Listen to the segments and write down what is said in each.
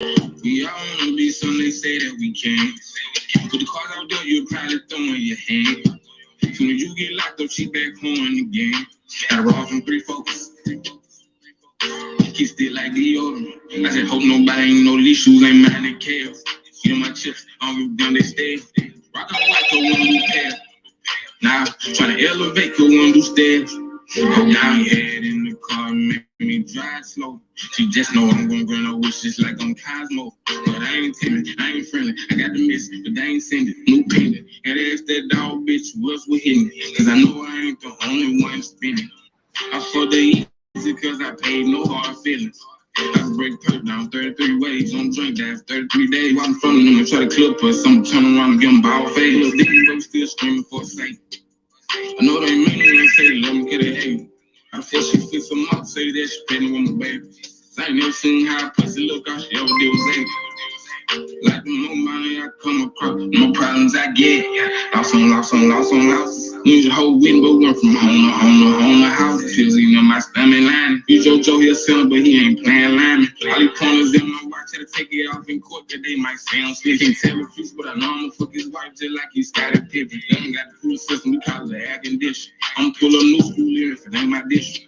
We all wanna be some, they say that we can. Put the cards out there, you'll probably throw in your hand. Soon as you get locked up, she back home in the game. Gotta roll from 3 focus. Keep still like deodorant. I said, hope nobody ain't no these shoes ain't mine, they chaos. Get my chips, I don't give a damn, they stay. Rock on white, go one do pair. Now, tryna elevate, go one do stairs. Hold down your head in the car, make me drive slow. She just know I'm gonna grant her wishes like I'm Cosmo. But I ain't timid, I ain't friendly. I got the message, but they ain't send it. New pendant. And ask that dog bitch what's with him. Cause I know I ain't the only one spinning. I for the easy cause I paid no hard feelings. I break perk down 33 ways, don't drink that 33 days. While I'm from them and try to clip us, some turn around and give them ball fade. Little dicky, but we still screaming for sake. I know they mean it when they say they love me, cause they hate me. I feel she fix them up, say that she pregnant with my baby. I ain't never seen how a pussy look, all she ever did was hate. Like the more money I come across, the more problems I get. Lost on losses. Use your whole week, but went from home to house. Feels in my stomach lining. You JoJo, he'll sell, but he ain't playing lineman. All these corners in my watch, had to take it off in court, cause they might say I'm slick. Can't tell the future, but I know I'ma fuck his wife just like he's Scottie Pippen. Young got the food system, we call it the air condition. I'm pull up new school here if it ain't my district.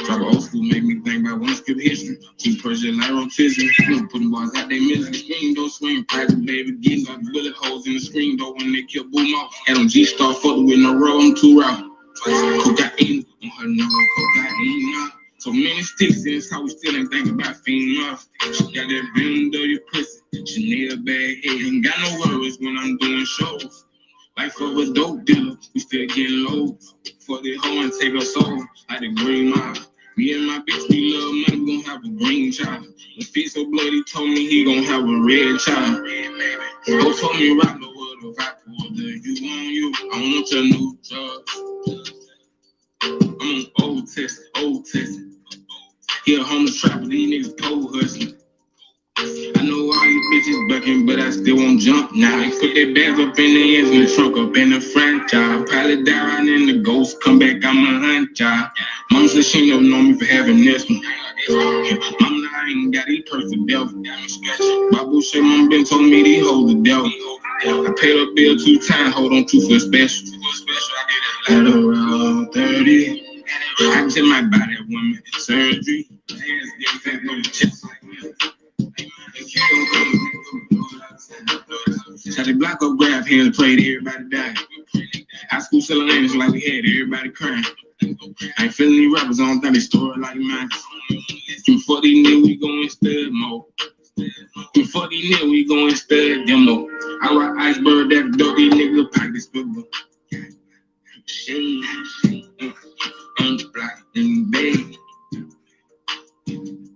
Drop old school, make me think about one skip history. Keep pressure like rotisserie. Putting bars out they misery. Screen door swing, private baby. Getting up bullet holes in the screen door when they kill boom off. Had them G-Star fucking with no roll, I'm too raw. Cocaine on her nose, cocaine now. So many sticks in this how we still ain't thinking about feeding off. She got that BMW pussy. She need a bad head. Ain't got no worries when I'm doing shows. Life of a dope dealer, we still getting low. For the hoe and take her soul, like the green mile. Me and my bitch, we love money, gon' have a green child. The feet so bloody, told me he gon' have a red child. Ho told me rock the world if I pull the you on you. I want your new drugs. I'm on old test. He a homeless trapper, these niggas pole hustling. I know all these bitches bucking, but I still won't jump. Now they put their bags up in the ends and the trunk up in the front, y'all. Probably die right in the ghost, come back, I'm a hunt, y'all. Mama said she never known me for having this one. Mama, I ain't got these perks the devil. Babu shit, mama been told me these hoes the devil. I paid her bill 2 times, hold on 2 for a special. At around 30, I just might buy that woman surgery. Hands get with the chest like this. Shot the block up, grab hands, played, everybody died. High school selling names like we had everybody crying. I ain't feeling these rappers, I don't think they story like mine. Before these niggas, we gon' stud more. Before these niggas, we gon' stud them more. I rock iceberg, that dope, these niggas pockets bigger. Shade on the block in the bay.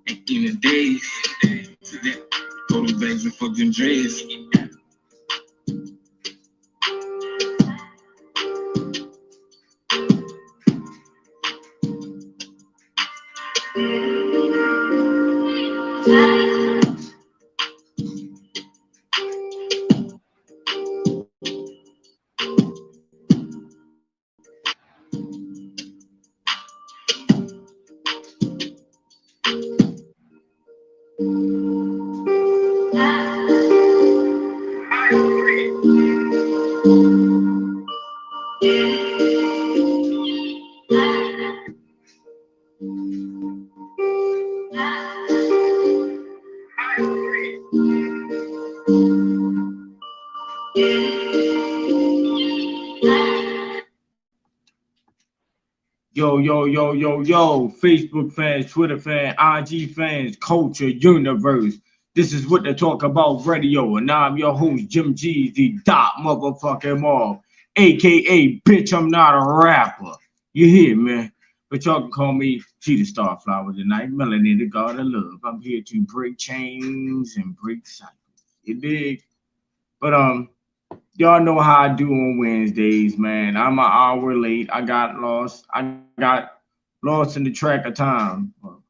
And in the days, total bags and fucking dreads. Yo, Facebook fans, Twitter fans, IG fans, culture, universe. This is what they talk about radio, and I'm your host, Jim G, the dot motherfucking mall, aka bitch, I'm not a rapper. You hear me? But y'all can call me Cheetah Starflower tonight, Melanie, the god of love. I'm here to break chains and break cycles. You dig? But y'all know how I do on Wednesdays, man. I'm an hour late. I got lost. I got lost in the track of time. Well,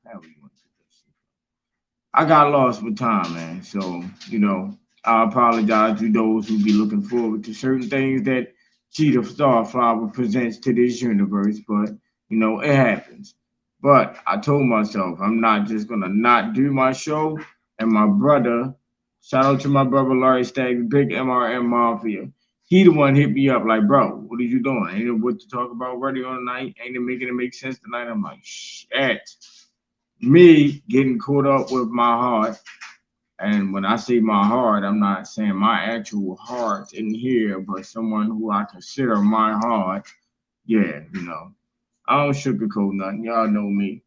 I got lost with time, man. So, I apologize to those who be looking forward to certain things that Cheetah Starflower presents to this universe, but it happens. But I told myself I'm not just gonna not do my show. And my brother, shout out to my brother Larry Staggs, big MRM Mafia. He the one hit me up like, bro, what are you doing? Ain't it what to talk about radio tonight? Ain't it making it make sense tonight? I'm like, shit. Me getting caught up with my heart. And when I say my heart, I'm not saying my actual heart in here, but someone who I consider my heart. Yeah, I don't sugarcoat nothing. Y'all know me.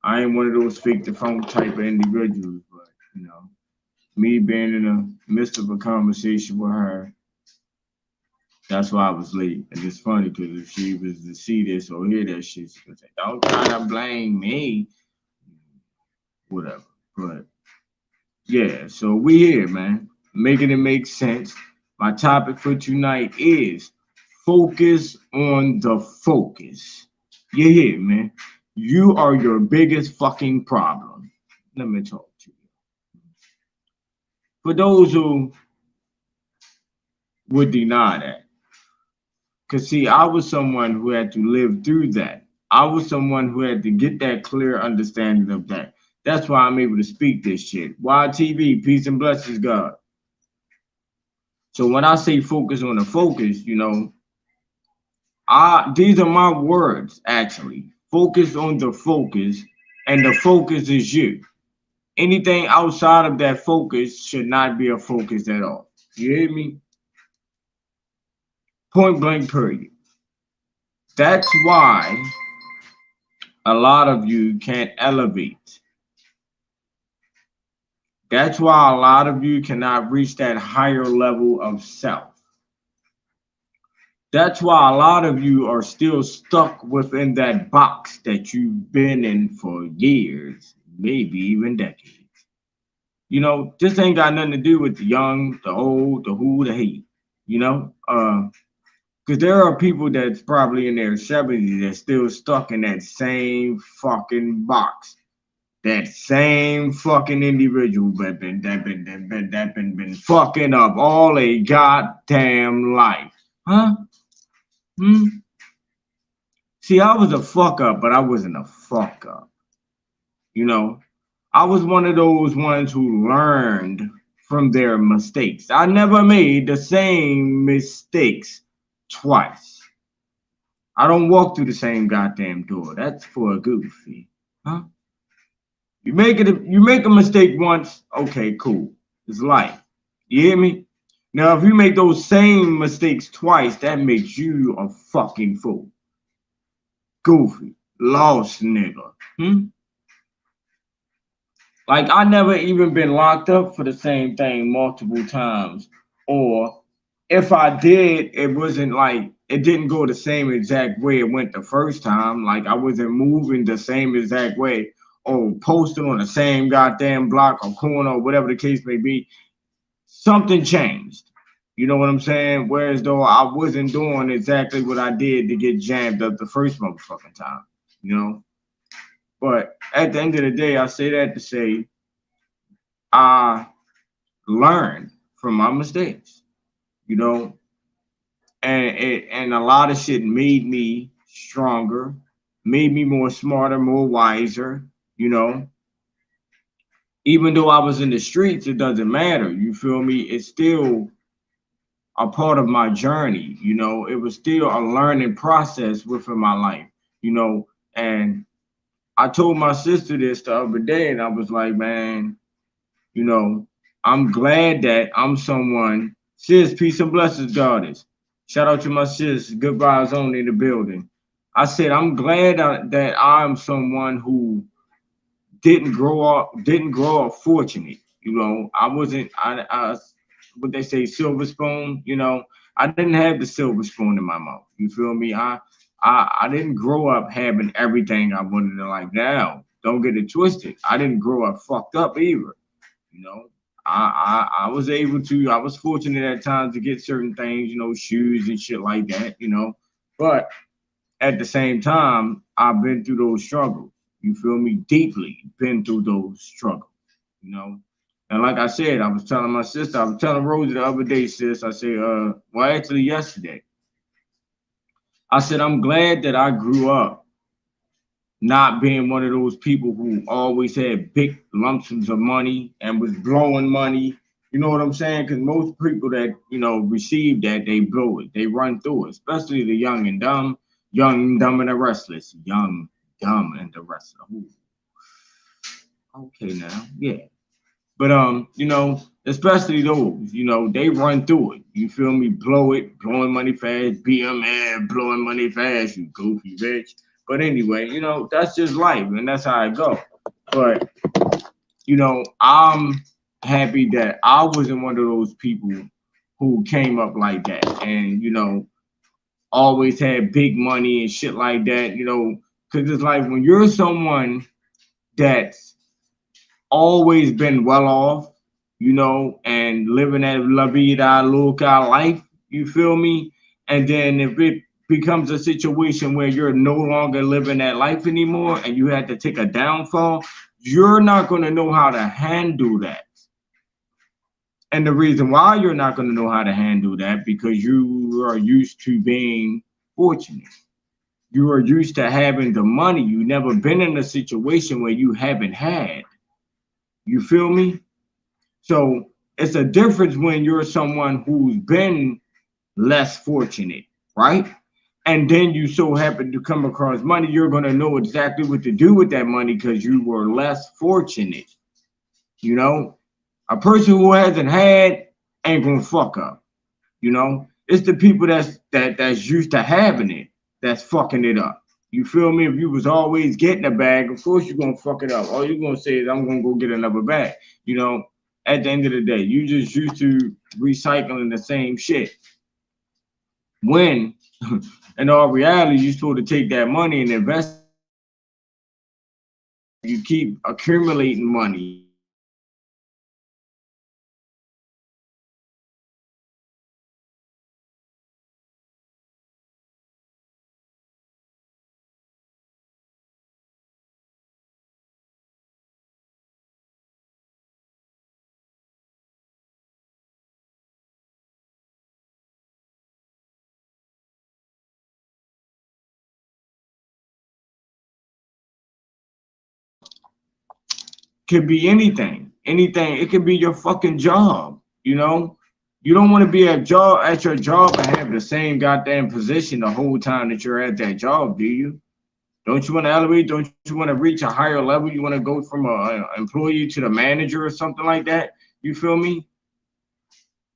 I ain't one of those fake the phone type of individuals, but me being in the midst of a conversation with her, that's why I was late. And it's funny because if she was to see this or hear that shit, she would say, don't try to blame me. Whatever. But yeah, so we here, man. Making it make sense. My topic for tonight is focus on the focus. You hear, man? You are your biggest fucking problem. Let me talk to you. For those who would deny that, because see, I was someone who had to live through that. I was someone who had to get that clear understanding of that. That's why I'm able to speak this shit. YTV, peace and blessings, God. So when I say focus on the focus, these are my words actually. Focus on the focus, and the focus is you. Anything outside of that focus should not be a focus at all. You hear me? Point blank, period. That's why a lot of you can't elevate. That's why a lot of you cannot reach that higher level of self. That's why a lot of you are still stuck within that box that you've been in for years, maybe even decades. This ain't got nothing to do with the young, the old, the who, the hate. Because there are people that's probably in their 70s that's still stuck in that same fucking box. That same fucking individual that been fucking up all a goddamn life. Huh? See, I was a fuck up, but I wasn't a fuck up. I was one of those ones who learned from their mistakes. I never made the same mistakes twice. I don't walk through the same goddamn door. That's for a goofy. Huh? You make a mistake once, okay, cool. It's life. You hear me? Now, if you make those same mistakes twice, that makes you a fucking fool. Goofy. Lost nigga. Like, I never even been locked up for the same thing multiple times. Or if I did, it wasn't like, it didn't go the same exact way it went the first time. Like, I wasn't moving the same exact way or posting on the same goddamn block or corner or whatever the case may be. Something changed. You know what I'm saying? Whereas though I wasn't doing exactly what I did to get jammed up the first motherfucking time. But at the end of the day, I say that to say I learned from my mistakes, and a lot of shit made me stronger, made me more smarter, more wiser, Even though I was in the streets, it doesn't matter. You feel me? It's still a part of my journey, It was still a learning process within my life, And I told my sister this the other day, and I was like, man, I'm glad that I'm someone. Sis, peace and blessings, goddess. Shout out to my sis. Good vibes only in the building. I said, I'm glad that I'm someone who didn't grow up fortunate. I wasn't, what they say, silver spoon, I didn't have the silver spoon in my mouth. You feel me? I didn't grow up having everything I wanted in life. Now, don't get it twisted. I didn't grow up fucked up either. I was able to, I was fortunate at times to get certain things, shoes and shit like that, But at the same time, I've been through those struggles. You feel me? Deeply been through those struggles. And like I said, I was telling my sister, I was telling Rosie the other day, sis, I said, well, actually yesterday, I said, I'm glad that I grew up not being one of those people who always had big lump sums of money and was blowing money. You know what I'm saying? Because most people that, receive that, they blow it. They run through it, especially the young, dumb, and the restless. Young, dumb, and the restless. Ooh, okay now. Yeah. But especially those, they run through it. You feel me? Blow it, blowing money fast, BMF, blowing money fast, you goofy bitch. But anyway, that's just life and that's how it go. But I'm happy that I wasn't one of those people who came up like that and always had big money and shit like that, because it's like when you're someone that's always been well off, and living that la vida loca life, you feel me? And then if it becomes a situation where you're no longer living that life anymore and you had to take a downfall, you're not going to know how to handle that. And the reason why you're not going to know how to handle that, because you are used to being fortunate. You are used to having the money. You've never been in a situation where you haven't had. You feel me? So it's a difference when you're someone who's been less fortunate, right? And then you so happen to come across money, you're going to know exactly what to do with that money because you were less fortunate. A person who hasn't had ain't going to fuck up. It's the people that's used to having it that's fucking it up. You feel me? If you was always getting a bag, of course you're going to fuck it up. All you're going to say is, I'm going to go get another bag. At the end of the day, you just used to recycling the same shit. When, in all reality, you're supposed to take that money and invest. You keep accumulating money. Could be anything. Anything. It could be your fucking job. You don't want to be at your job and have the same goddamn position the whole time that you're at that job, do you? Don't you want to elevate? Don't you want to reach a higher level? You want to go from an employee to the manager or something like that? You feel me?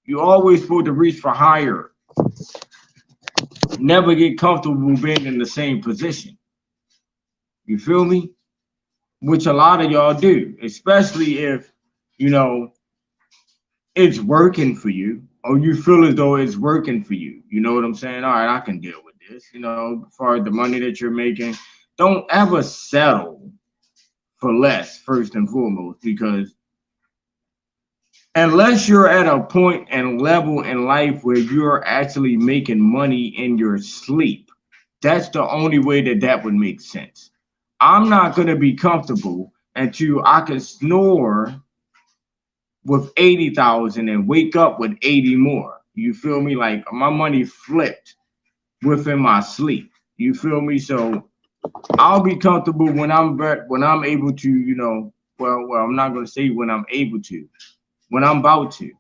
You always supposed to reach for higher. Never get comfortable being in the same position. You feel me? Which a lot of y'all do, especially if, it's working for you or you feel as though it's working for you. You know what I'm saying? All right, I can deal with this. As far as the money that you're making, don't ever settle for less, first and foremost, because unless you're at a point and level in life where you're actually making money in your sleep, that's the only way that would make sense. I'm not going to be comfortable until I can snore with 80,000 and wake up with 80 more. You feel me? Like my money flipped within my sleep. You feel me? So I'll be comfortable when I'm able to, well, I'm not gonna say when I'm able to, when I'm about to,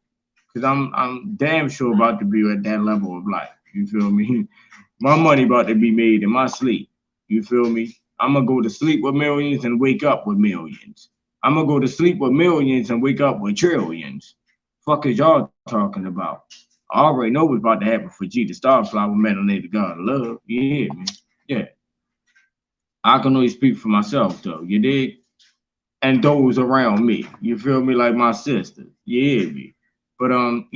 because I'm damn sure about to be at that level of life. You feel me? My money about to be made in my sleep. You feel me? I'm gonna go to sleep with millions and wake up with millions. I'm gonna go to sleep with millions and wake up with trillions. Fuck is y'all talking about? I already know what's about to happen for G the Starflower Melanated God of Love. Yeah, man. Yeah. I can only speak for myself though, you dig? And those around me. You feel me? Like my sister. You hear me? But I'm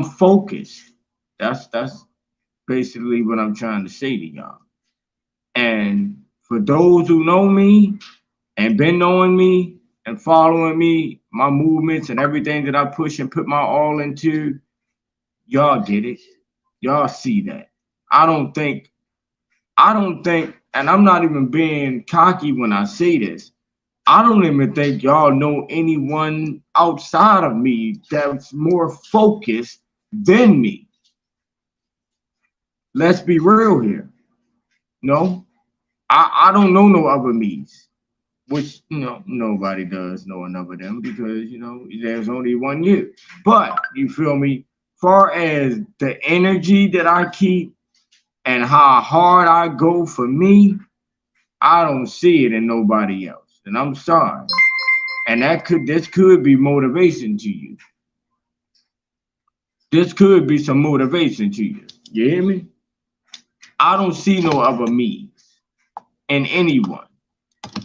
focused. That's basically what I'm trying to say to y'all. And for those who know me and been knowing me and following me, my movements and everything that I push and put my all into, y'all get it. Y'all see that. I don't think, and I'm not even being cocky when I say this, I don't even think y'all know anyone outside of me that's more focused than me. Let's be real here. No, I don't know no other me's, which nobody does know another them because there's only one you. But you feel me? Far as the energy that I keep and how hard I go for me, I don't see it in nobody else. And I'm sorry. And this could be motivation to you. This could be some motivation to you. You hear me? I don't see no other me in anyone.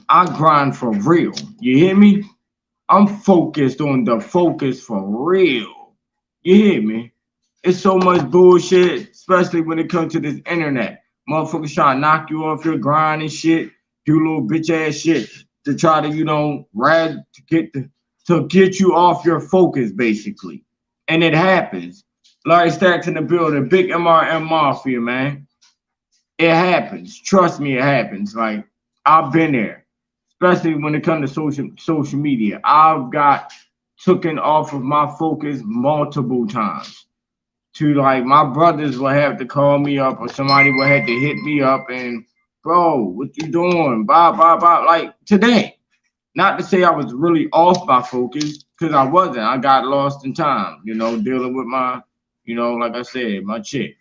I grind for real. You hear me? I'm focused on the focus for real. You hear me? It's so much bullshit, especially when it comes to this internet. Motherfuckers trying to knock you off your grind and shit, do little bitch ass shit to try to, to get you off your focus, basically. And it happens. Larry Stacks in the building, big MRM Mafia, man. It happens. Trust me, it happens. Like, I've been there. Especially when it comes to social media. I've got taken off of my focus multiple times. To like my brothers will have to call me up or somebody will have to hit me up and bro, what you doing? Blah, blah, blah. Like today. Not to say I was really off my focus, because I wasn't. I got lost in time, dealing with my, like I said, my chick.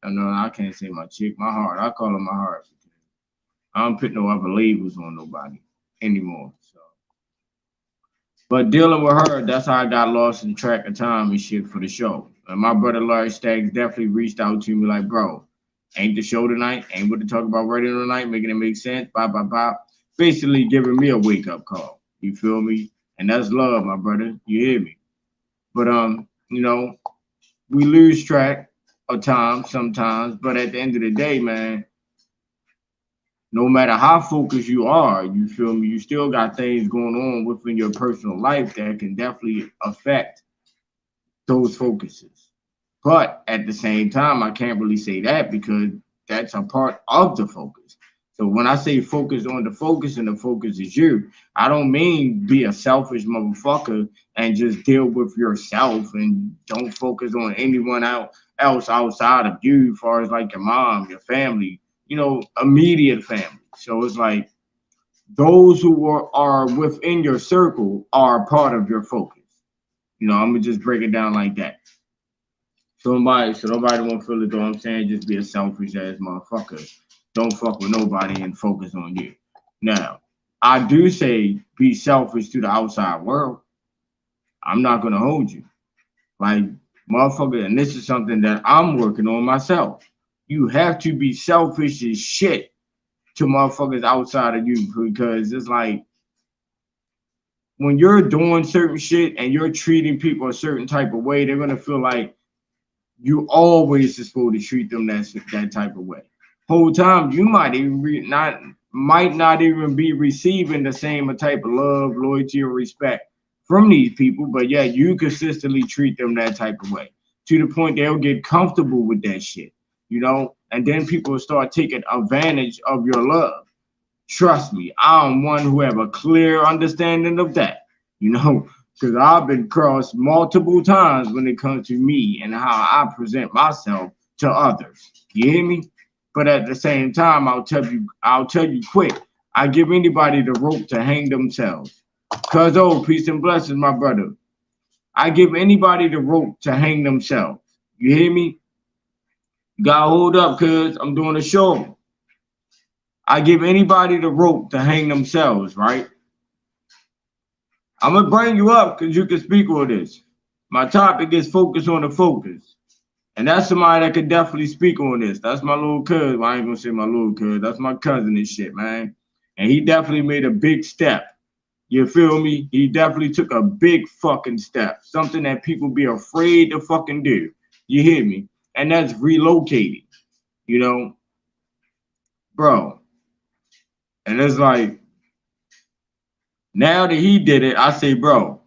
No, I can't say my chick, my heart. I call her my heart. I don't put no other labels on nobody anymore. So, but dealing with her, that's how I got lost in track of time and shit for the show. And my brother Larry Staggs definitely reached out to me like, bro, ain't the show tonight? Ain't what to talk about radio tonight? Making it make sense? Blah, blah, blah. Basically giving me a wake up call. You feel me? And that's love, my brother. You hear me? But we lose track of time sometimes. But at the end of the day, man, no matter how focused you are, you feel me, you still got things going on within your personal life that can definitely affect those focuses. But at the same time, I can't really say that because that's a part of the focus. So when I say focus on the focus and the focus is you, I don't mean be a selfish motherfucker and just deal with yourself and don't focus on anyone else outside of you, as far as like your mom, your family, immediate family. So it's like those who are within your circle are part of your focus. I'm gonna just break it down like that. So nobody won't feel it though. I'm saying just be a selfish ass motherfucker. Don't fuck with nobody and focus on you. Now, I do say be selfish to the outside world. I'm not gonna hold you. Like motherfucker, and this is something that I'm working on myself. You have to be selfish as shit to motherfuckers outside of you because it's like when you're doing certain shit and you're treating people a certain type of way, they're gonna feel like you always are supposed to treat them that type of way. Whole time you might not even be receiving the same type of love, loyalty, or respect from these people, but yeah, you consistently treat them that type of way to the point they'll get comfortable with that shit, and then people will start taking advantage of your love. Trust me, I'm one who have a clear understanding of that, because I've been crossed multiple times when it comes to me and how I present myself to others. You hear me? But at the same time, I'll tell you quick. I give anybody the rope to hang themselves. Cause peace and blessings, my brother. I give anybody the rope to hang themselves. You hear me? You gotta hold up, cause I'm doing a show. I give anybody the rope to hang themselves, right? I'm gonna bring you up because you can speak on this. My topic is focus on the focus. And that's somebody that could definitely speak on this. That's my little cousin. Well, I ain't gonna say my little cousin. That's my cousin and shit, man. And he definitely made a big step. You feel me? He definitely took a big fucking step. Something that people be afraid to fucking do. You hear me? And that's relocating. Bro. And it's like, now that he did it, I say, bro,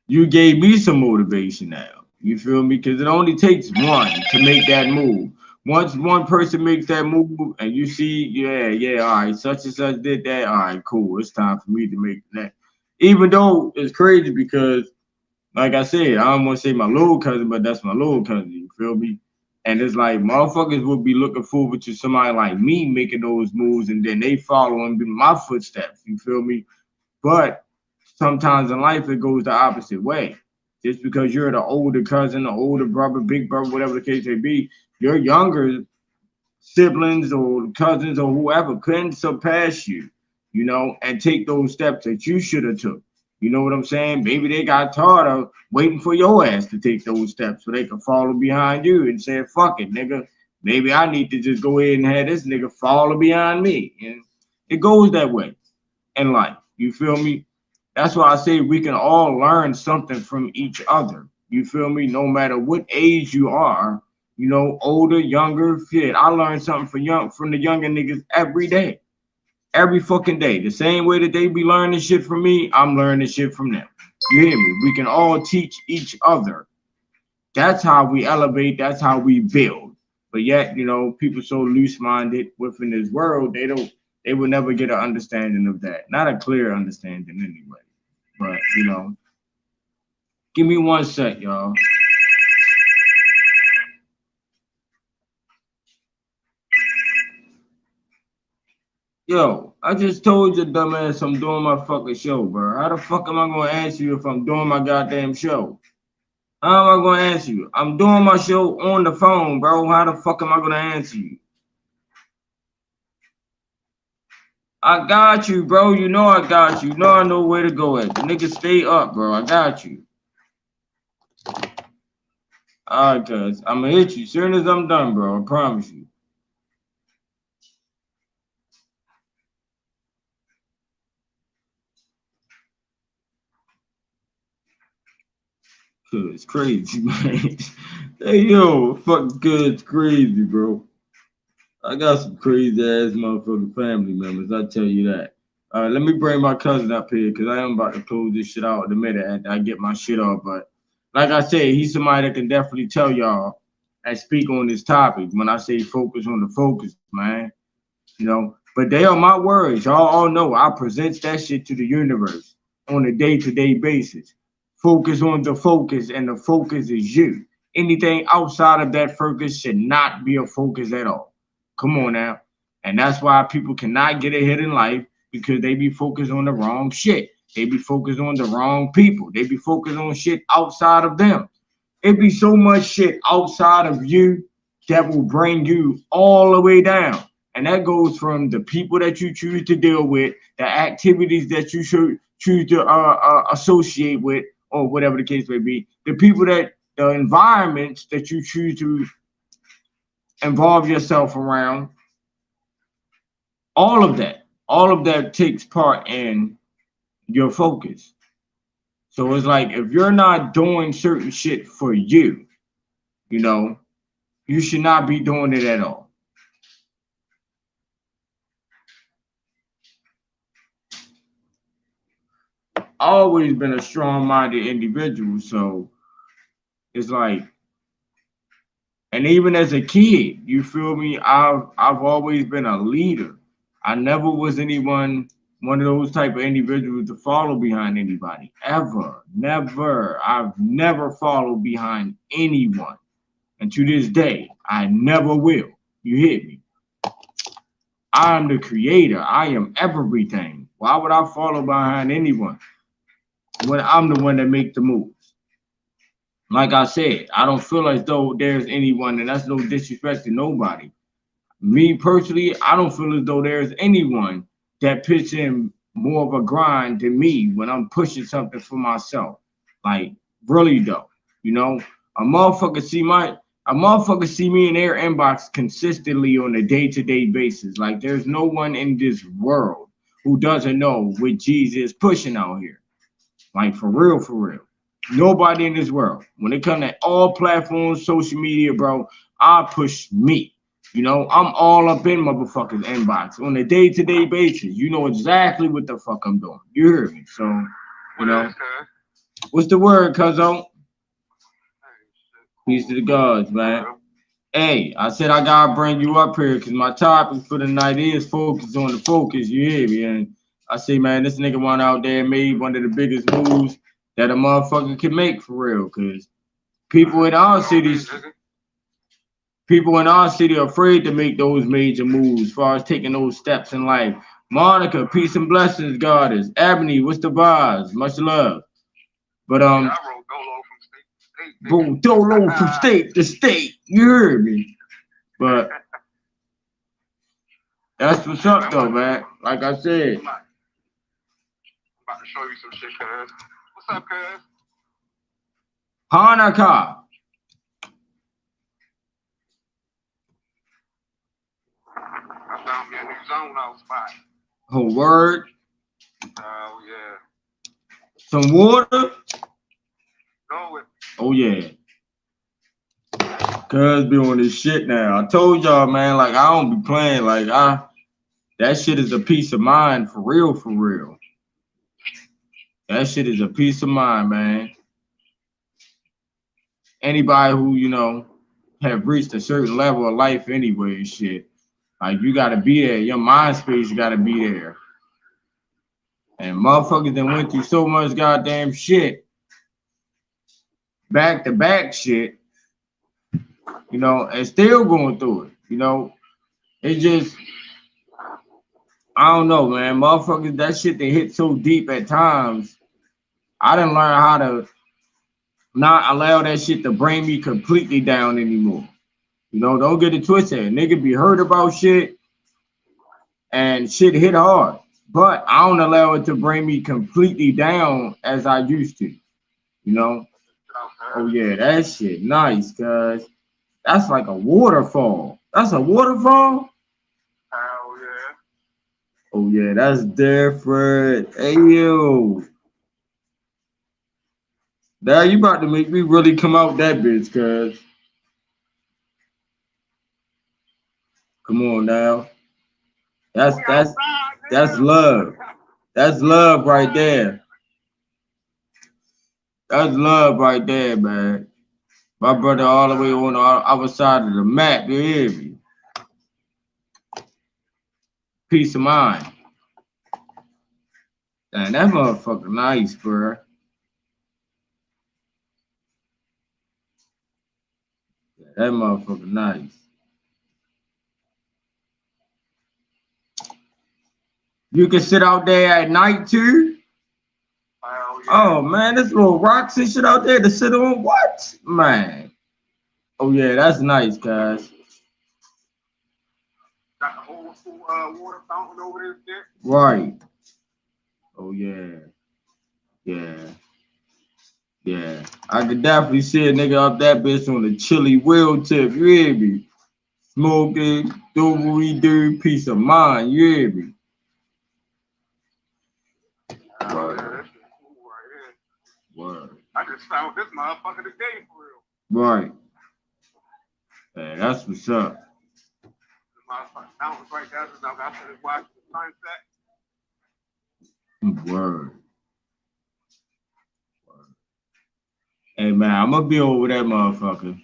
you gave me some motivation now. You feel me? Because it only takes one to make that move. Once one person makes that move and you see, yeah, all right, such and such did that. All right, cool. It's time for me to make that. Even though it's crazy because, like I said, I don't want to say my little cousin, but that's my little cousin. You feel me? And it's like motherfuckers would be looking forward to somebody like me making those moves, and then they following my footsteps. You feel me? But sometimes in life it goes the opposite way. Just because you're the older cousin, the older brother, big brother, whatever the case may be, your younger siblings or cousins or whoever couldn't surpass you, and take those steps that you should have took. You know what I'm saying? Maybe they got tired of waiting for your ass to take those steps so they could follow behind you and say, fuck it, nigga. Maybe I need to just go ahead and have this nigga follow behind me. And it goes that way in life. You feel me? That's why I say we can all learn something from each other. You feel me? No matter what age you are, older, younger, shit. I learn something from the younger niggas every day. Every fucking day. The same way that they be learning shit from me, I'm learning shit from them. You hear me? We can all teach each other. That's how we elevate, that's how we build. But yet, people so loose-minded within this world, they will never get an understanding of that. Not a clear understanding anyway. But, give me 1 sec, y'all. Yo, I just told your dumbass I'm doing my fucking show, bro. How the fuck am I gonna answer you if I'm doing my goddamn show? How am I gonna answer you? I'm doing my show on the phone, bro. How the fuck am I gonna answer you? I got you, bro. You know I got you. You know I know where to go at. The nigga stay up, bro. I got you. Alright, cuz. I'm gonna hit you soon as I'm done, bro. I promise you. Cuz it's crazy, man. Hey, yo, fucking cuz it's crazy, bro. I got some crazy ass motherfucking family members, I tell you that. Let me bring my cousin up here because I am about to close this shit out in a minute after I get my shit off. But like I said, he's somebody that can definitely tell y'all and speak on this topic when I say focus on the focus, man. But they are my words. Y'all all know I present that shit to the universe on a day-to-day basis. Focus on the focus, and the focus is you. Anything outside of that focus should not be a focus at all. Come on now. And that's why people cannot get ahead in life, because they be focused on the wrong shit. They be focused on the wrong people. They be focused on shit outside of them. It be so much shit outside of you that will bring you all the way down. And that goes from the people that you choose to deal with, the activities that you should choose to associate with, or whatever the case may be, the environments that you choose to involve yourself around. All of that takes part in your focus. So it's like, if you're not doing certain shit for you, you should not be doing it at all. Always been a strong-minded individual, so it's like, and even as a kid, you feel me? I've always been a leader. I never was one of those type of individuals to follow behind anybody, ever, never. I've never followed behind anyone, and to this day, I never will. You hear me? I am the creator. I am everything. Why would I follow behind anyone when I'm the one that make the moves? Like I said, I don't feel as though there's anyone, and that's no disrespect to nobody. Me personally, I don't feel as though there's anyone that puts in more of a grind than me when I'm pushing something for myself. Like, really though, a motherfucker see me in their inbox consistently on a day-to-day basis. Like, there's no one in this world who doesn't know what Jesus is pushing out here. Like, for real, for real. Nobody in this world. When it comes to all platforms, social media, bro, I push me. I'm all up in motherfuckers' inbox on a day-to-day basis. You know exactly what the fuck I'm doing. You hear me? So, what's the word, cuzzo? Peace to the gods, man. Hey, I said I gotta bring you up here because my topic for the night is focus on the focus. You hear me? And I say, man, this nigga went out there and made one of the biggest moves that a motherfucker can make for real. Because people in our cities, People in our city are afraid to make those major moves as far as taking those steps in life. Monica, peace and blessings, goddess. Ebony, what's the vibes? Much love. But Yeah, I wrote Dolo from state to state. bro, Dolo from state to state. You heard me. But that's what's up though, man. Like I said. I'm about to show you some shit, cuz. What's up, cuz? Hanukkah. I found me a new zone I was by. Oh, word. Oh, yeah. Some water. Go with me. Oh, yeah. Cuz be on this shit now. I told y'all, man, like, I don't be playing. Like, that shit is a peace of mind for real, for real. That shit is a peace of mind, man. Anybody who, you know, have reached a certain level of life anyway, shit. Like, you gotta be there. Your mind space gotta be there. And motherfuckers that went through so much goddamn shit. Back to back shit. You know, and still going through it. You know, it just, I don't know, man. Motherfuckers, that shit they hit so deep at times. I didn't learn how to not allow that shit to bring me completely down anymore. You know, don't get it twisted. Nigga be hurt about shit and shit hit hard. But I don't allow it to bring me completely down as I used to. You know? Oh yeah, that shit nice, cuz. That's like a waterfall. That's a waterfall? Hell yeah. Oh yeah, that's different. Hey yo. Now you about to make me really come out that bitch, cuz. Come on now. That's love. That's love right there. That's love right there, man. My brother all the way on the other side of the map, you hear me? Peace of mind. Man, that motherfucker nice, bro. Yeah, that motherfucker nice. You can sit out there at night too? Hell yeah. Oh man, there's little rocks and shit out there to sit on. What? Man. Oh yeah, that's nice, guys. Got the old school water fountain over there. Right. Oh yeah. Yeah. Yeah. I could definitely see a nigga up that bitch on a chilly wheel tip, you hear me? Smoking, do what we do, peace of mind, you hear me? Word. Yeah, that's cool right here. Word. I just found this motherfucker today for real. Right. Yeah, that's what's up. The motherfucker fountain's right there. So I started watching the sunset. Word. Hey man, I'm gonna be over that motherfucker.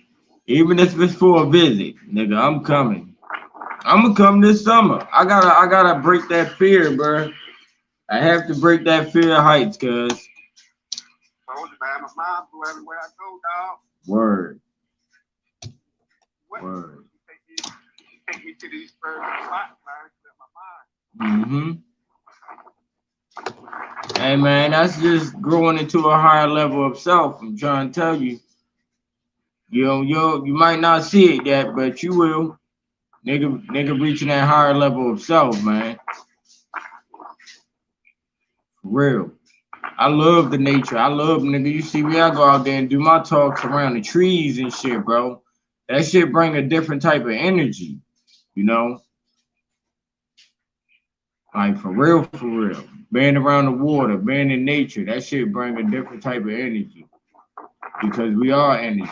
Even if it's for a visit, nigga, I'm coming. I'm gonna come this summer. I gotta break that fear, bro. I have to break that fear of heights, cuz. Told you, man, my mom go everywhere I go, dog. Word. What? Word. Take me to these birds and spots, man. My mind. Hey man, that's just growing into a higher level of self. I'm trying to tell you. You might not see it yet, but you will. Nigga reaching that higher level of self, man. For real. I love the nature. I love, nigga. You see me, I go out there and do my talks around the trees and shit, bro. That shit bring a different type of energy, you know? Like, for real, for real. Being around the water, being in nature, that shit bring a different type of energy. Because we are energy.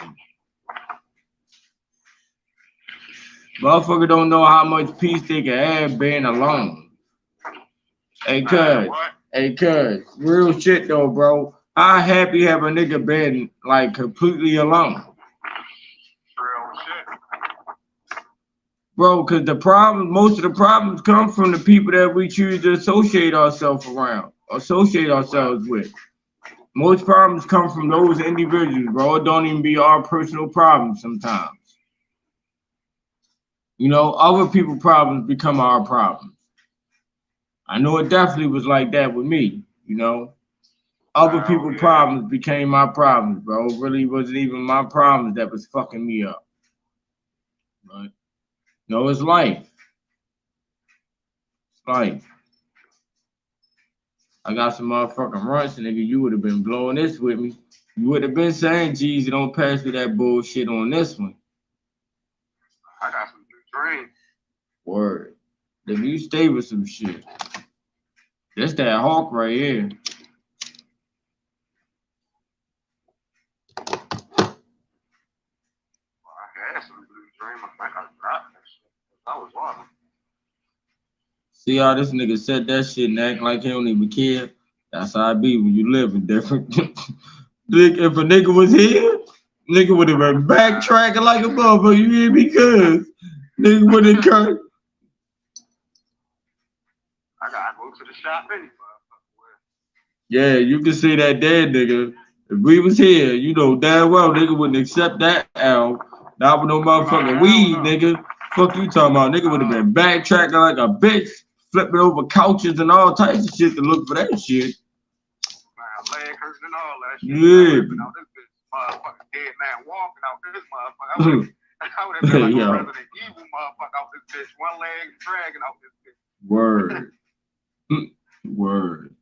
Motherfucker don't know how much peace they can have being alone. Hey, cuz, real shit though, bro. How happy have a nigga been, like, completely alone? Real shit. Bro, because most of the problems come from the people that we choose to associate ourselves with. Most problems come from those individuals, bro. It don't even be our personal problems sometimes. You know, other people's problems become our problems. I know it definitely was like that with me, you know. Other Oh, people's yeah. problems became my problems, bro. It really wasn't even my problems that was fucking me up. But no, it's life. It's life. I got some motherfucking runs, nigga. You would have been blowing this with me. You would have been saying, Jeezy, don't pass me that bullshit on this one. I got some new dreams. Word. Nigga, you stay with some shit. That's that hawk right here. Well, I had some new dreams. I think I dropped that shit. I was walking. See how this nigga said that shit and act like he don't even care? That's how I be when you living different. Nigga, if a nigga was here, nigga would have been backtracking like a motherfucker. You hear me? Cuz nigga would have come. I gotta go to the shop anyway. Yeah, you can see that dead nigga. If we was here, you know damn well nigga wouldn't accept that L. Not with no motherfucking weed, nigga. Fuck you talking about? Nigga would have been backtracking like a bitch, flipping over couches and all types of shit to look for that shit. Man, leg hurting and all that shit. Yeah. Out this bitch, motherfucking dead man walking out this motherfucker. I would have been like a Yo. Resident Evil motherfucker out this bitch. One leg dragging out this bitch. Word. Word.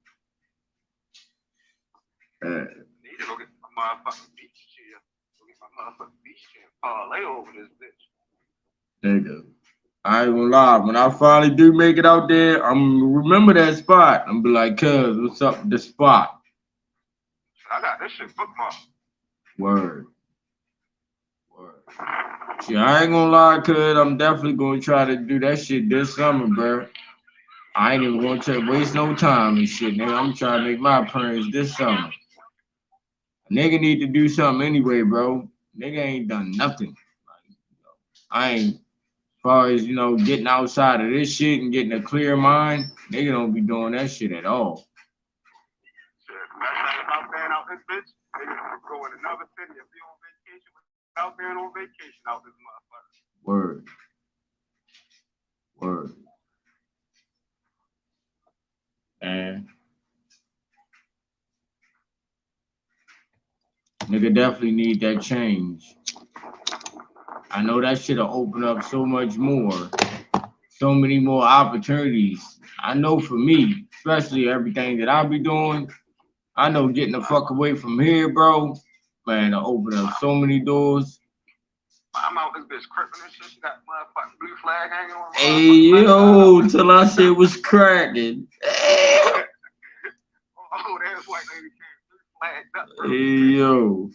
Need to go get my motherfucking beach chair. Go get my motherfucking beach chair. Parlay over this bitch. Nigga. I ain't gonna lie. When I finally do make it out there, I'm gonna remember that spot. I'm be like, cuz, what's up with the spot? I got this shit bookmarked. Word. Word. Shit, I ain't gonna lie, cuz I'm definitely gonna try to do that shit this summer, bro. I ain't even gonna waste no time and shit, nigga. I'm trying to make my appearance this summer. A nigga need to do something anyway, bro. Nigga ain't done nothing. I ain't, as far as, you know, getting outside of this shit and getting a clear mind, nigga don't be doing that shit at all. Shit, best thing about being out this bitch, niggas go in another city and be on vacation without being on vacation out this motherfucker. Word. Word. And nigga definitely need that change. I know that shit'll open up so much more, so many more opportunities. I know for me, especially everything that I be doing, I know getting the fuck away from here, bro, man, it'll open up so many doors. I'm out this bitch cripping and shit. She got motherfucking blue flag hanging on. Hey, yo, till I said was cracking. Oh, that's white lady came blue flagged up. Bro. Hey, yo.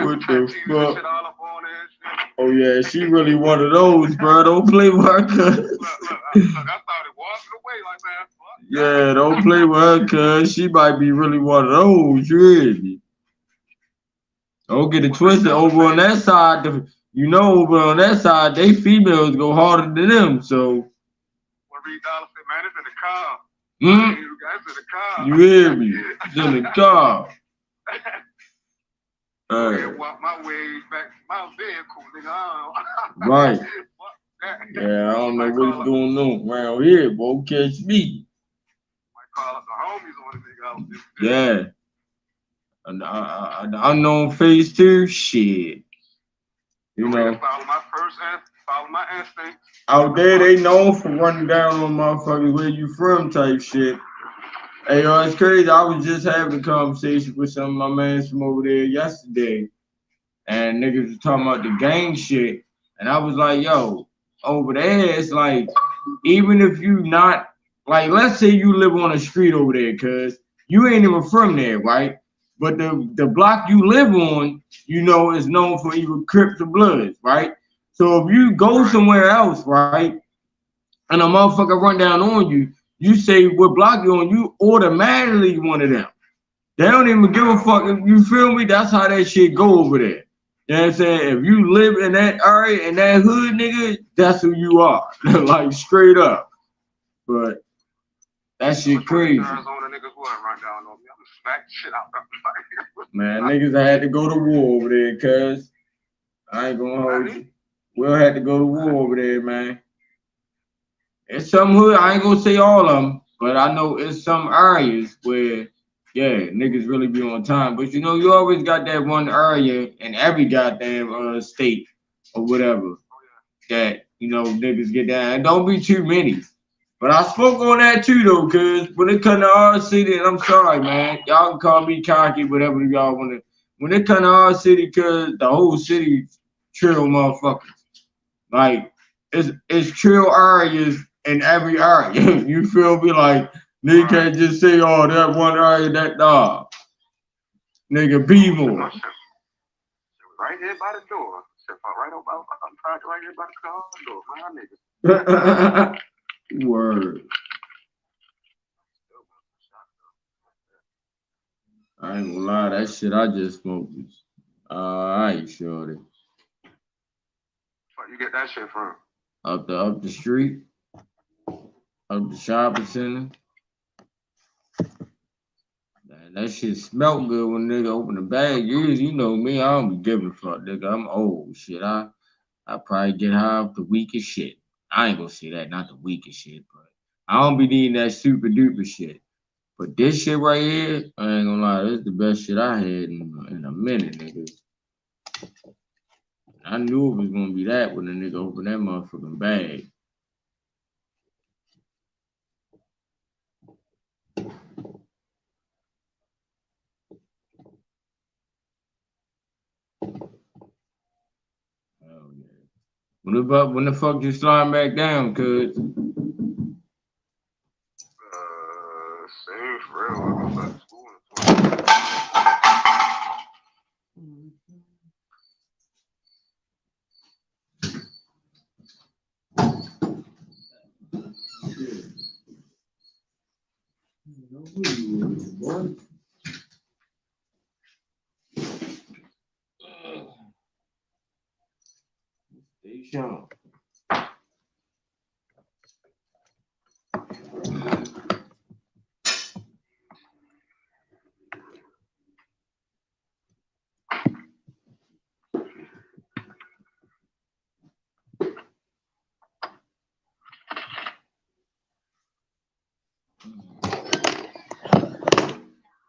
What the fuck? Oh yeah, she really one of those, bro. Don't play with her, cuz. Look, I started walking away like, man, fuck. Yeah, don't play with her, cuz. She might be really one of those, you hear me? Don't get it twisted. Over on that side, you know, over on that side, they females go harder than them, so. Well, Reed Dollar said, man, it's in the car. Mm? It's in the car. You hear me? It's in the car. Walk my way back to my vehicle, nigga. Right. Yeah, I don't know what's going on around here, boy. Catch me. Might call up the homies on the nigga out there. Yeah. An unknown face too? Shit. You know. Follow my instincts. Out there, they known for running down on motherfuckers where you from type shit. Hey, yo, it's crazy. I was just having a conversation with some of my mans from over there yesterday. And niggas was talking about the gang shit. And I was like, yo, over there, it's like, even if you not, like, let's say you live on a street over there, cuz you ain't even from there, right? But the block you live on, you know, is known for either Crips or Bloods, right? So if you go somewhere else, right, and a motherfucker run down on you, you say what block you on, you automatically one of them. They don't even give a fuck. You feel me? That's how that shit go over there. You know what I'm saying? If you live in that area, in that hood, nigga, that's who you are. Like, straight up. But that shit crazy. Man, niggas had to go to war over there, cuz. I ain't gonna hold you. We'll have to go to war over there, man. It's some hood. I ain't gonna say all of them, but I know it's some areas where, yeah, niggas really be on time. But you know, you always got that one area in every goddamn state or whatever that you know niggas get down. And don't be too many. But I spoke on that too though, cause when it come to our city, and I'm sorry, man, y'all can call me cocky, whatever y'all wanna. When it come to our city, cause the whole city trill motherfuckers. Like it's trill areas in every area. You feel me? Like nigga can't just say, oh, that one area, that dog. Nigga, be more. Right here by the door. Right about, I'm parked right here by the car door. My niggas. Word. I ain't gonna lie, that shit I just smoked was alright, shorty. Where you get that shit from? Up the street, up the shopping center. That shit smelled good when nigga open the bag. You know me, I don't be giving a fuck, nigga. I'm old shit. I probably get high off the weakest shit. I ain't gonna say that, not the weakest shit, but I don't be needing that super duper shit. But this shit right here, I ain't gonna lie, this is the best shit I had in a minute, nigga. I knew it was gonna be that when the nigga opened that motherfucking bag. Hell yeah. When the fuck you slide back down, cuz? Same for real. I go back to school Stay sharp.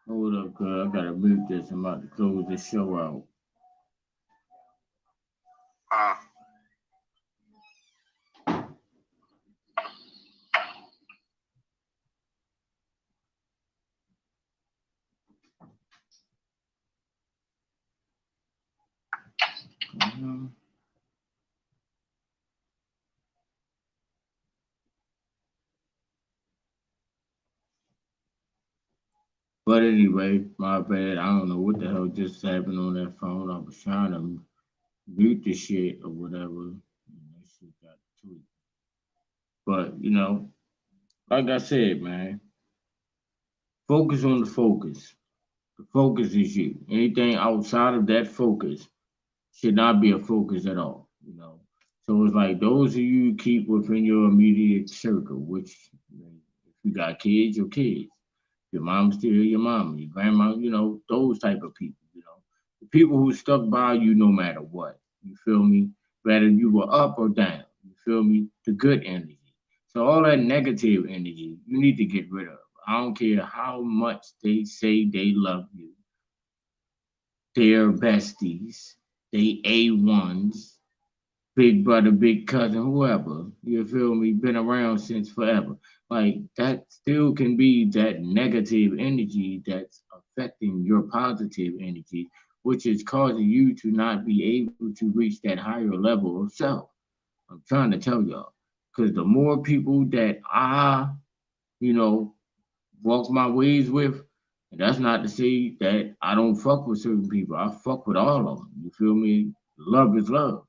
Hold up, cuz I gotta mute this. I'm about to close this show out. But anyway, my bad. I don't know what the hell just happened on that phone. I was trying to mute the shit or whatever. And that shit got tweaked. But, you know, like I said, man, focus on the focus. The focus is you. Anything outside of that focus should not be a focus at all, you know. So it's like those of you keep within your immediate circle, which if you got kids, your kids. Your mom's still your mom, your grandma, you know, those type of people, you know. The people who stuck by you no matter what. You feel me? Whether you were up or down. You feel me? The good energy. So all that negative energy, you need to get rid of. I don't care how much they say they love you. They're besties. They A1s. Big brother, big cousin, whoever, you feel me, been around since forever. Like that still can be that negative energy that's affecting your positive energy, which is causing you to not be able to reach that higher level of self. I'm trying to tell y'all. Because the more people that you know, walk my ways with. And that's not to say that I don't fuck with certain people. I fuck with all of them. You feel me? Love is love.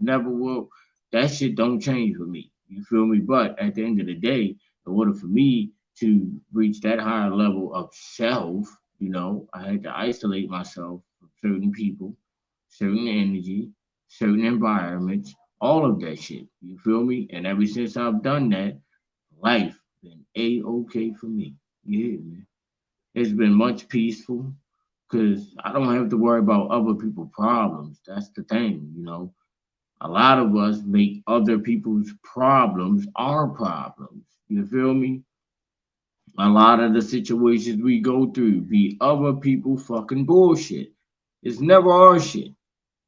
Never will. That shit don't change for me. You feel me? But at the end of the day, in order for me to reach that higher level of self, you know, I had to isolate myself from certain people, certain energy, certain environments, all of that shit. You feel me? And ever since I've done that, life been a okay for me. Yeah, man. It's been much peaceful. because I don't have to worry about other people's problems. That's the thing, you know. A lot of us make other people's problems our problems. You feel me? A lot of the situations we go through be other people fucking bullshit. It's never our shit.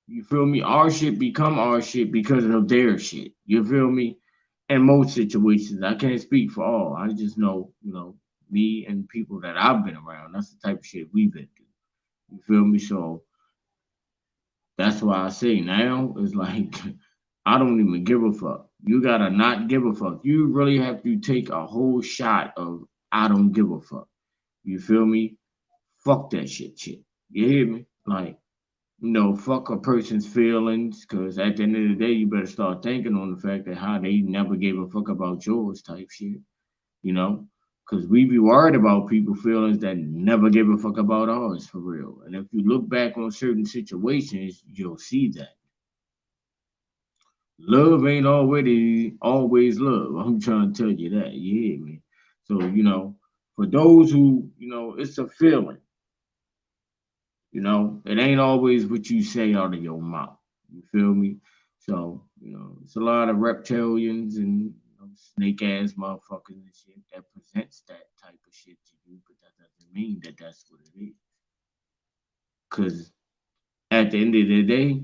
You feel me? Our shit become our shit because of their shit. You feel me? In most situations, I can't speak for all. I just know, you know, me and people that I've been around. That's the type of shit we've been through. You feel me? So that's why I say now is like I don't even give a fuck. You gotta not give a fuck. You really have to take a whole shot of I don't give a fuck. You feel me? Fuck that shit. You hear me? Like, you know, fuck a person's feelings, because at the end of the day, you better start thinking on the fact that how they never gave a fuck about yours type shit, you know? Because we be worried about people' feelings that never give a fuck about ours for real. And if you look back on certain situations, you'll see that. Love ain't always love. I'm trying to tell you that. You hear me? So, you know, for those who, you know, it's a feeling. You know, it ain't always what you say out of your mouth. You feel me? So, you know, it's a lot of reptilians and snake ass motherfuckers and shit that presents that type of shit to you, but that doesn't mean that that's what it is. Because at the end of the day,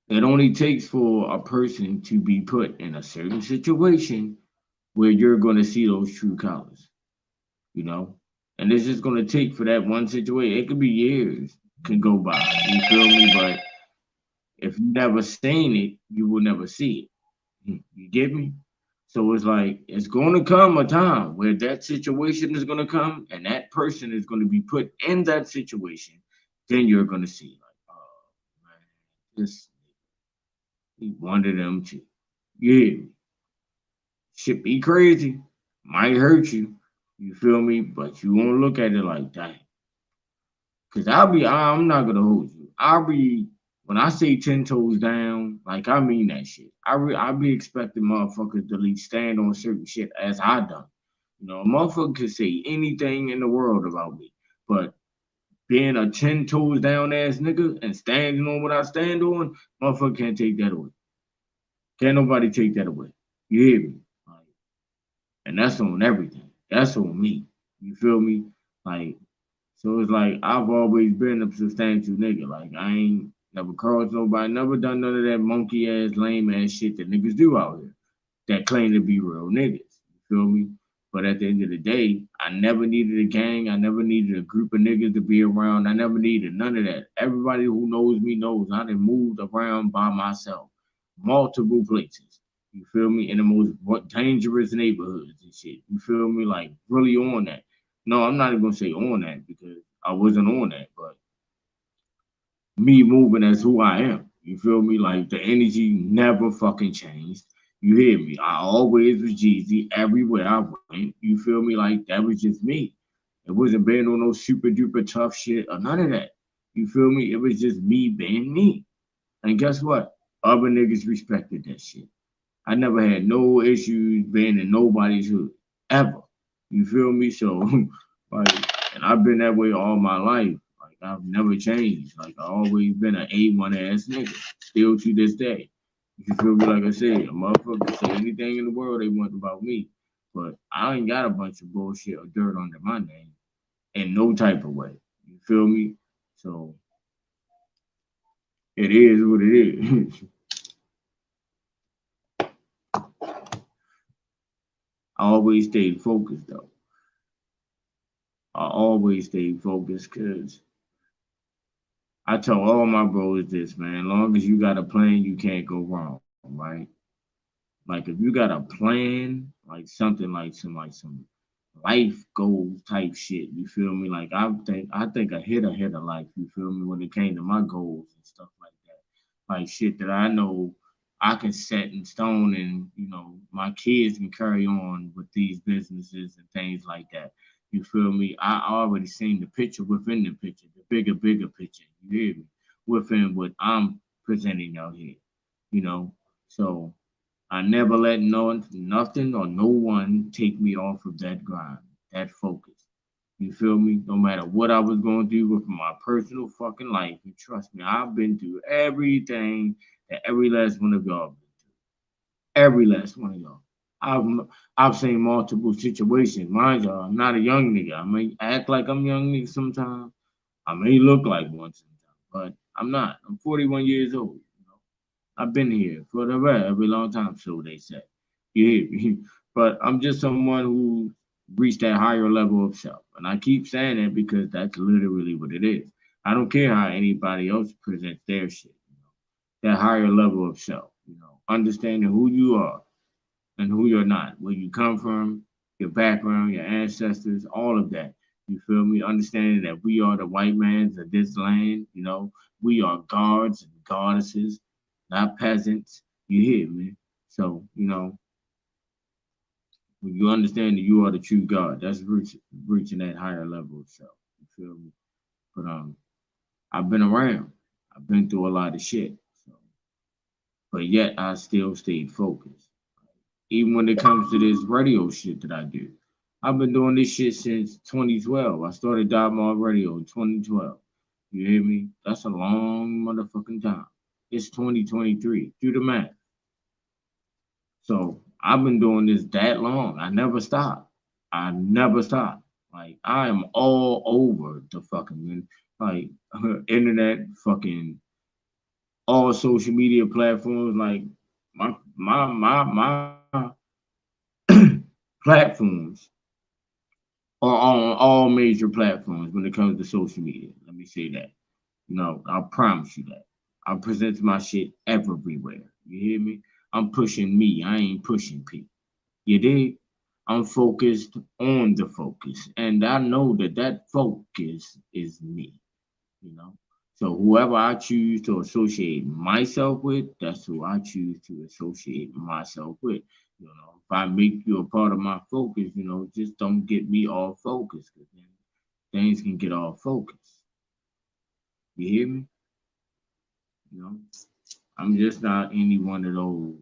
it only takes for a person to be put in a certain situation where you're going to see those true colors, you know? And it's just going to take for that one situation. It could be years, can go by. You feel me? But if you never seen it, you will never see it. You get me? So it's like it's going to come a time where that situation is going to come, and that person is going to be put in that situation. Then you're going to see like, oh man, this he wanted them to. Yeah, shit be crazy, might hurt you. You feel me? But you won't look at it like that. Cause I'm not gonna hold you. I'll be, when I say 10 toes down, like I mean that shit. I be expecting motherfuckers to at least stand on certain shit as I done. You know, a motherfucker could say anything in the world about me, but being a 10 toes down ass nigga and standing on what I stand on, motherfucker can't take that away. Can't nobody take that away. You hear me? Like, and that's on everything. That's on me. You feel me? Like, so it's like I've always been a substantial nigga. Like I ain't never crossed nobody, never done none of that monkey ass, lame ass shit that niggas do out here that claim to be real niggas. You feel me? But at the end of the day, I never needed a gang. I never needed a group of niggas to be around. I never needed none of that. Everybody who knows me knows I done moved around by myself, multiple places. You feel me? In the most dangerous neighborhoods and shit. You feel me? Like really on that. No, I'm not even gonna say on that because I wasn't on that, but me moving as who I am. You feel me? Like the energy never fucking changed. You hear me? I always was Jeezy everywhere I went. You feel me? Like that was just me. It wasn't being on no super duper tough shit or none of that. You feel me? It was just me being me. And guess what? Other niggas respected that shit. I never had no issues being in nobody's hood ever. You feel me? So, like, and I've been that way all my life. Like, I've never changed. Like, I always been an A1 ass nigga, still to this day. You feel me? Like I said, a motherfucker can say anything in the world they want about me, but I ain't got a bunch of bullshit or dirt under my name in no type of way. You feel me? So it is what it is. I always stayed focused though. I always stayed focused because I tell all my bros this, man. As long as you got a plan, you can't go wrong, right? Like if you got a plan, like something like some life goals type shit, you feel me? Like I think I hit a life, you feel me, when it came to my goals and stuff like that. Like shit that I know I can set in stone and my kids can carry on with these businesses and things like that. You feel me? I already seen the picture within the picture, the bigger picture, you hear me? Within what I'm presenting out here, you know. So I never let nothing or no one take me off of that grind, that focus. You feel me? No matter what I was going through with my personal fucking life, and trust me, I've been through everything that every last one of y'all been through. Every last one of y'all. I've I've seen multiple situations. Mind y'all, I'm not a young nigga. I may act like I'm a young nigga sometimes. I may look like one sometimes, but I'm not. I'm 41 years old. You know? I've been here for the very long time, so they say. You hear me? But I'm just someone who reached that higher level of self. And I keep saying that because that's literally what it is. I don't care how anybody else presents their shit. You know? That higher level of self, you know, understanding who you are and who you're not, where you come from, your background, your ancestors, all of that. You feel me? Understanding that we are the white mans of this land, you know, we are gods and goddesses, not peasants. You hear me? So, you know, when you understand that you are the true God, that's reaching that higher level of self. You feel me? But I've been around. I've been through a lot of shit. So, but yet I still stayed focused. Even when it comes to this radio shit that I do. I've been doing this shit since 2012. I started Diamond Radio in 2012. You hear me? That's a long motherfucking time. It's 2023. Do the math. So I've been doing this that long. I never stop. I never stop. Like I am all over the fucking like internet, fucking all social media platforms. Like my platforms are on all major platforms when it comes to social media. Let me say that. No, I promise you that. I present my shit everywhere. You hear me? I'm pushing me. I ain't pushing people. You dig? I'm focused on the focus. And I know that that focus is me, you know? So whoever I choose to associate myself with, that's who I choose to associate myself with. You know, if I make you a part of my focus, you know, just don't get me all focused, because then things can get all focused. You hear me? You know, I'm just not any one of those.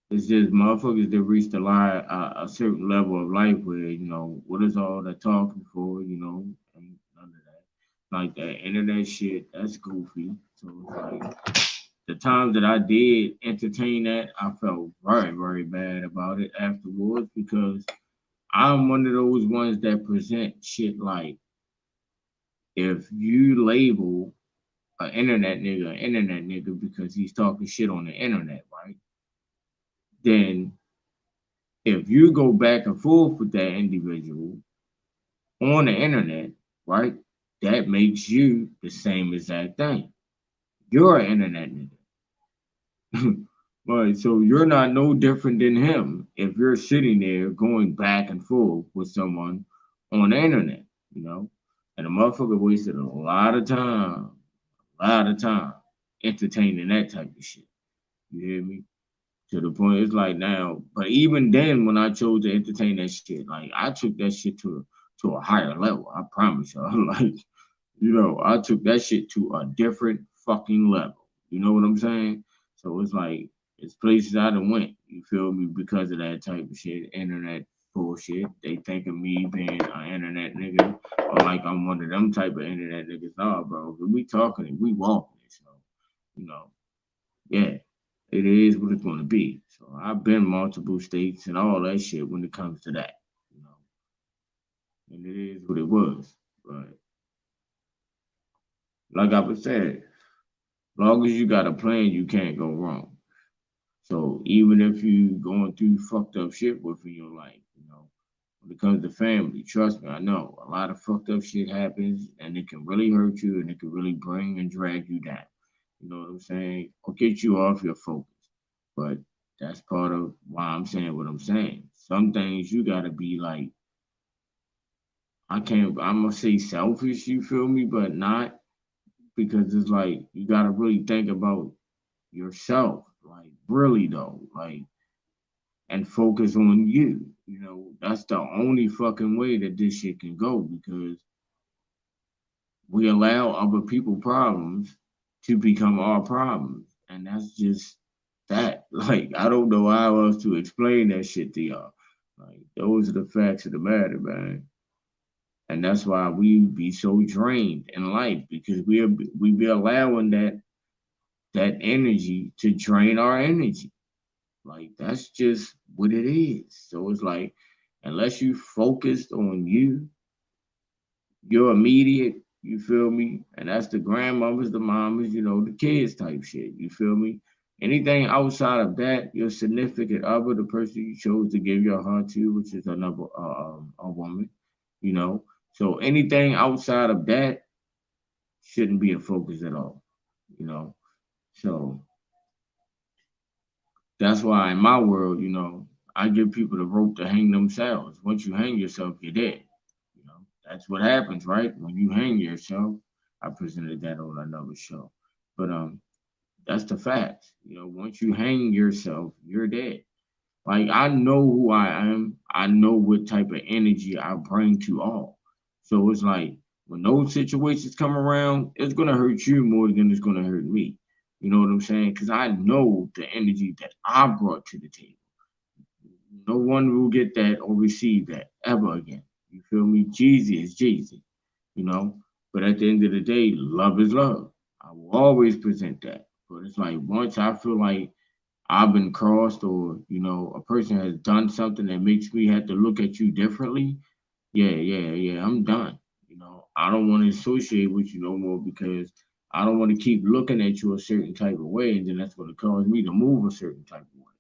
It's just motherfuckers that reach the line a certain level of life where, you know, what is all that talking for, you know, and none of that. Like that internet shit, that's goofy. So it's like the times that I did entertain that, I felt very, very bad about it afterwards, because I'm one of those ones that present shit like, if you label an internet nigga because he's talking shit on the internet, right? Then if you go back and forth with that individual on the internet, right, that makes you the same exact thing. You're an internet nigga. Right, so you're not no different than him if you're sitting there going back and forth with someone on the internet, you know? And the motherfucker wasted a lot of time entertaining that type of shit. You hear me? To the point it's like now, but even then when I chose to entertain that shit, like I took that shit to a higher level. I promise y'all. Like, you know, I took that shit to a different fucking level. You know what I'm saying? So it's like it's places I done went, you feel me, because of that type of shit, internet bullshit. They think of me being an internet nigga or like I'm one of them type of internet niggas. Nah, bro. We talking, we walking it. So, you know, yeah, it is what it's gonna be. So I've been multiple states and all that shit when it comes to that, you know. And it is what it was. But like I was saying, long as you got a plan, you can't go wrong. So even if you going through fucked up shit within your life, you know, when it comes to family, trust me, I know a lot of fucked up shit happens and it can really hurt you and it can really bring and drag you down. You know what I'm saying? Or get you off your focus. But that's part of why I'm saying what I'm saying. Some things you gotta be like, I'm gonna say selfish, you feel me, but not, because it's like you gotta really think about yourself, like really though, like, and focus on you. You know, that's the only fucking way that this shit can go, because we allow other people problems to become our problems. And that's just that. Like, I don't know how else to explain that shit to y'all. Like those are the facts of the matter, man. And that's why we be so drained in life because we be allowing that energy to drain our energy. Like that's just what it is. So it's like unless you focused on your immediate, you feel me? And that's the grandmothers, the mamas, the kids type shit. You feel me? Anything outside of that, your significant other, the person you chose to give your heart to, which is another a woman, you know. So anything outside of that shouldn't be a focus at all, you know. So that's why in my world, I give people the rope to hang themselves. Once you hang yourself, you're dead. That's what happens, right? When you hang yourself. I presented that on another show. But that's the fact. Once you hang yourself, you're dead. Like I know who I am. I know what type of energy I bring to all. So it's like when those situations come around, it's gonna hurt you more than it's gonna hurt me. You know what I'm saying? Because I know the energy that I brought to the table. No one will get that or receive that ever again. You feel me? Jeezy is Jeezy, you know. But at the end of the day, love is love. I will always present that. But it's like once I feel like I've been crossed or, a person has done something that makes me have to look at you differently, yeah, I'm done. I don't want to associate with you no more because I don't want to keep looking at you a certain type of way and then that's going to cause me to move a certain type of way.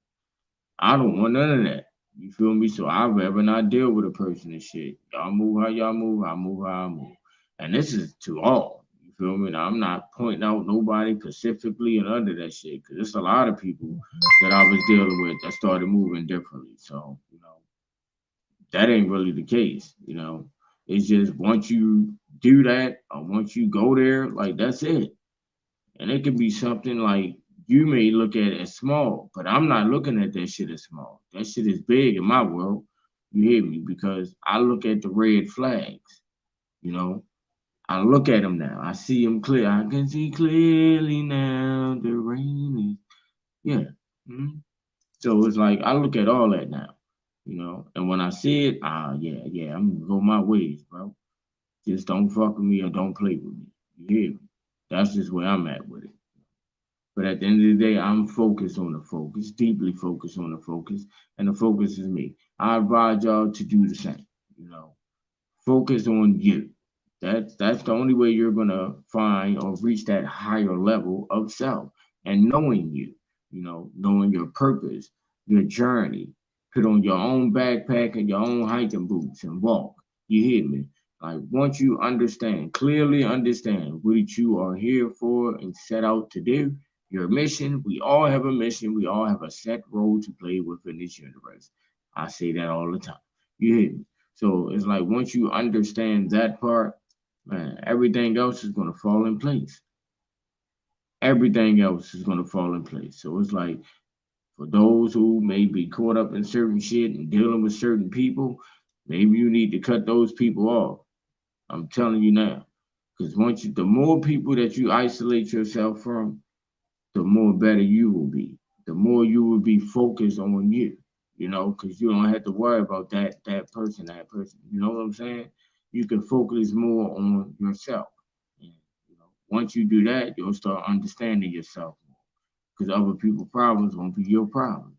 I don't want none of that. You feel me? So I'd rather not deal with a person and shit. Y'all move how y'all move, I move how I move. And this is to all. You feel me? Now, I'm not pointing out nobody specifically and under that shit, because there's a lot of people that I was dealing with that started moving differently. So, that ain't really the case. It's just once you do that or once you go there, like that's it. And it could be something like you may look at it as small, but I'm not looking at that shit as small. That shit is big in my world. You hear me? Because I look at the red flags. You know, I look at them now. I see them clear. I can see clearly now. The rain is yeah. Mhm. So it's like I look at all that now. And when I see it, yeah, I'm gonna go my ways, bro. Just don't fuck with me or don't play with me. You hear me? That's just where I'm at with it. But at the end of the day, I'm focused on the focus, deeply focused on the focus, and the focus is me. I advise y'all to do the same. You know, focus on you. That's the only way you're gonna find or reach that higher level of self and knowing you. Knowing your purpose, your journey. Put on your own backpack and your own hiking boots and walk. You hear me? Like once you understand, clearly understand what you are here for and set out to do, your mission. We all have a mission. We all have a set role to play within this universe. I say that all the time. You hear me? So it's like once you understand that part, man, everything else is gonna fall in place. Everything else is gonna fall in place. So it's like for those who may be caught up in certain shit and dealing with certain people, maybe you need to cut those people off. I'm telling you now. Because the more people that you isolate yourself from, the more better you will be. The more you will be focused on you, because you don't have to worry about that person. You know what I'm saying? You can focus more on yourself. And, once you do that, you'll start understanding yourself more. Because other people's problems won't be your problems.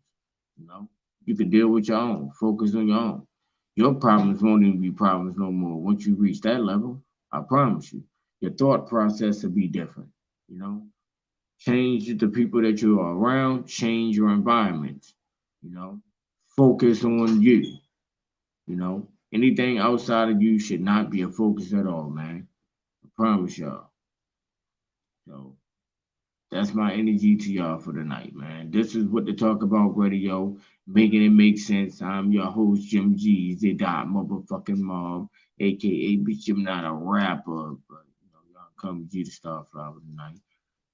You know, you can deal with your own, focus on your own. Your problems won't even be problems no more. Once you reach that level, I promise you, your thought process will be different. You know, change the people that you are around, change your environment, you know, focus on you, anything outside of you should not be a focus at all, man. I promise y'all. So that's my energy to y'all for tonight, man. This is what to talk about radio, making it make sense. I'm your host, Jim G, the dot motherfucking mom, aka bitch, I'm not a rapper, but y'all come G the Starflower tonight.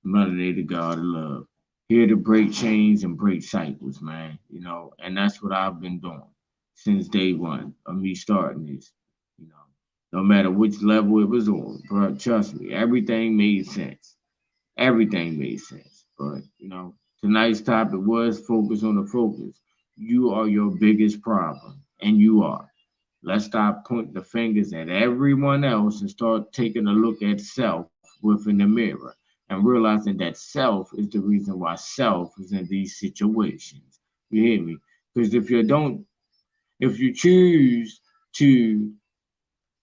Mother Day, the God of love. Here to break chains and break cycles, man. And that's what I've been doing since day one of me starting this. You know, no matter which level it was on, bro, trust me, everything made sense. Everything made sense. But, tonight's topic was focus on the focus. You are your biggest problem. and you are. Let's stop pointing the fingers at everyone else and start taking a look at self within the mirror and realizing that self is the reason why self is in these situations. You hear me? Because if you choose to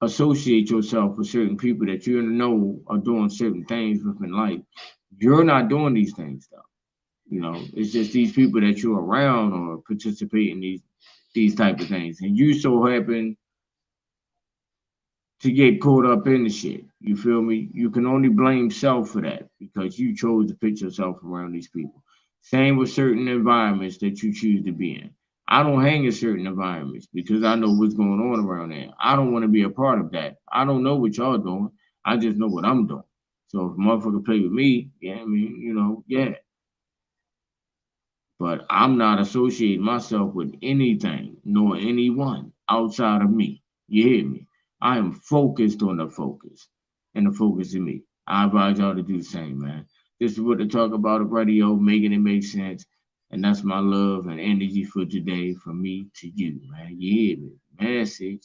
associate yourself with certain people that you know are doing certain things within life, you're not doing these things though. You know, it's just these people that you're around or participate in these type of things, and you so happen to get caught up in the shit. You feel me? You can only blame self for that because you chose to put yourself around these people. Same with certain environments that you choose to be in. I don't hang in certain environments because I know what's going on around there. I don't want to be a part of that. I don't know what y'all doing. I just know what I'm doing. So if a motherfucker play with me, yeah, I mean, yeah. But I'm not associating myself with anything nor anyone outside of me. You hear me? I am focused on the focus, and the focus is me. I advise y'all to do the same, man. This is what to talk about the radio, making it make sense. And that's my love and energy for today from me to you, man. You hear me? Message.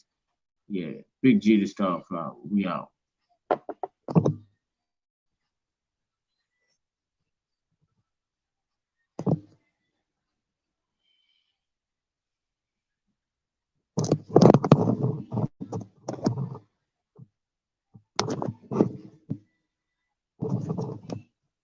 Yeah. Big G to Starflower. We out.